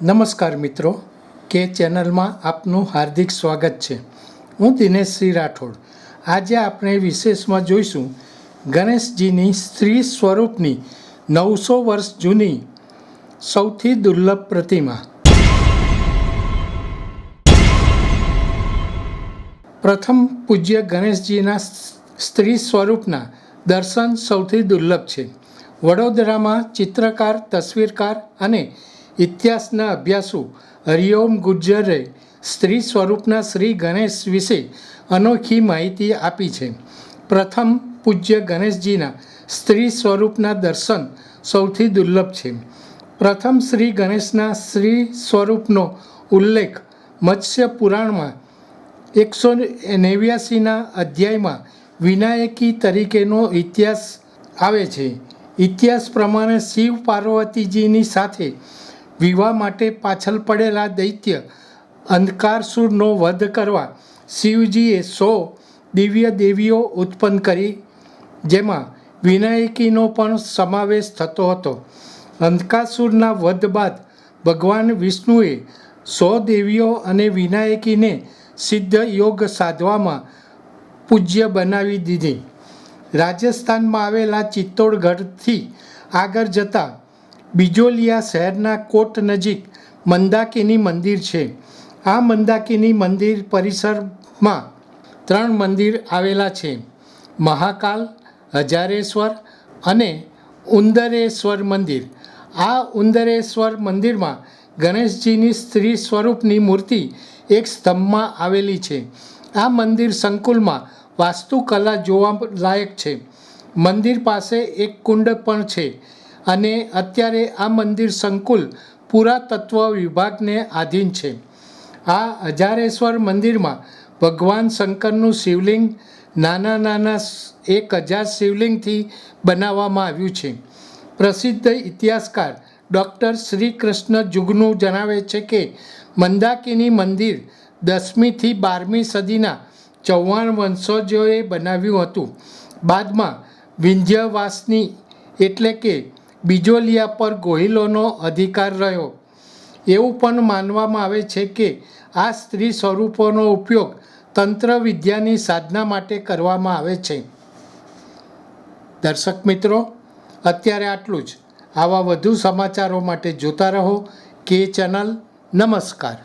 નમસ્કાર મિત્રો, કે ચેનલમાં આપનું હાર્દિક સ્વાગત છે. હું દિનેશ સિંહ રાઠોડ. આજે આપણે વિશેષમાં જોઈશું ગણેશજીની સ્ત્રી સ્વરૂપની 900 વર્ષ જૂની સૌથી દુર્લભ પ્રતિમા. પ્રથમ પૂજ્ય ગણેશજીના સ્ત્રી સ્વરૂપના દર્શન સૌથી દુર્લભ છે. વડોદરામાં ચિત્રકાર, તસવીરકાર અને ઇતિહાસના અભ્યાસુ હરિઓમ ગુર્જરે સ્ત્રી સ્વરૂપના શ્રી ગણેશ વિશે અનોખી માહિતી આપી છે. પ્રથમ પૂજ્ય ગણેશજીના સ્ત્રી સ્વરૂપના દર્શન સૌથી દુર્લભ છે. પ્રથમ શ્રી ગણેશના સ્ત્રી સ્વરૂપનો ઉલ્લેખ મત્સ્ય પુરાણમાં 189ના અધ્યાયમાં વિનાયકી તરીકેનો ઇતિહાસ આવે છે. ઇતિહાસ પ્રમાણે શિવ પાર્વતીજીની સાથે વિવાહ માટે પાછળ પડેલા દૈત્ય અંધકારસુરનો વધ કરવા શિવજીએ 100 દિવ્ય દેવીઓ ઉત્પન્ન કરી, જેમાં વિનાયકીનો પણ સમાવેશ થતો હતો. અંધકારસુરના વધ બાદ ભગવાન વિષ્ણુએ 100 દેવીઓ અને વિનાયકીને સિદ્ધ યોગ સાધવામાં પૂજ્ય બનાવી દીધી. રાજસ્થાનમાં આવેલા ચિત્તોડગઢથી આગળ જતાં બિજોલિયા શહેરના કોટ નજીક મંદાકિની મંદિર છે. આ મંદાકિની મંદિર પરિસરમાં 3 મંદિર આવેલા છે: મહાકાલ, હજારેશ્વર અને ઉંદરેશ્વર મંદિર. આ ઉંદરેશ્વર મંદિરમાં ગણેશજીની સ્ત્રી સ્વરૂપની મૂર્તિ એક સ્તંભમાં આવેલી છે. આ મંદિર સંકુલમાં વાસ્તુકલા જોવા લાયક છે. મંદિર પાસે એક કુંડ પણ છે અને અત્યારે આ મંદિર સંકુલ પુરાતત્વ વિભાગને આધીન છે. આ હજારેશ્વર મંદિરમાં ભગવાન શંકરનું શિવલિંગ નાના 1000 શિવલિંગથી બનાવવામાં આવ્યું છે. પ્રસિદ્ધ ઇતિહાસકાર ડૉક્ટર શ્રી કૃષ્ણ જુગનુ જણાવે છે કે મંદાકિની મંદિર 10મી થી 12મી સદીના ચૌહાણ વંશજોએ બનાવ્યું હતું. બાદમાં વિંધ્યવાસિની એટલે કે બિજોલિયા પર ગોહિલોનો અધિકાર રહ્યો. એવું પણ માનવામાં આવે છે કે આ સ્ત્રી સ્વરૂપોનો ઉપયોગ તંત્ર વિદ્યાની સાધના માટે કરવામાં આવે છે. દર્શક મિત્રો, અત્યારે આટલું જ. આવા વધુ સમાચારો માટે જોતા રહો કે ચેનલ. નમસ્કાર.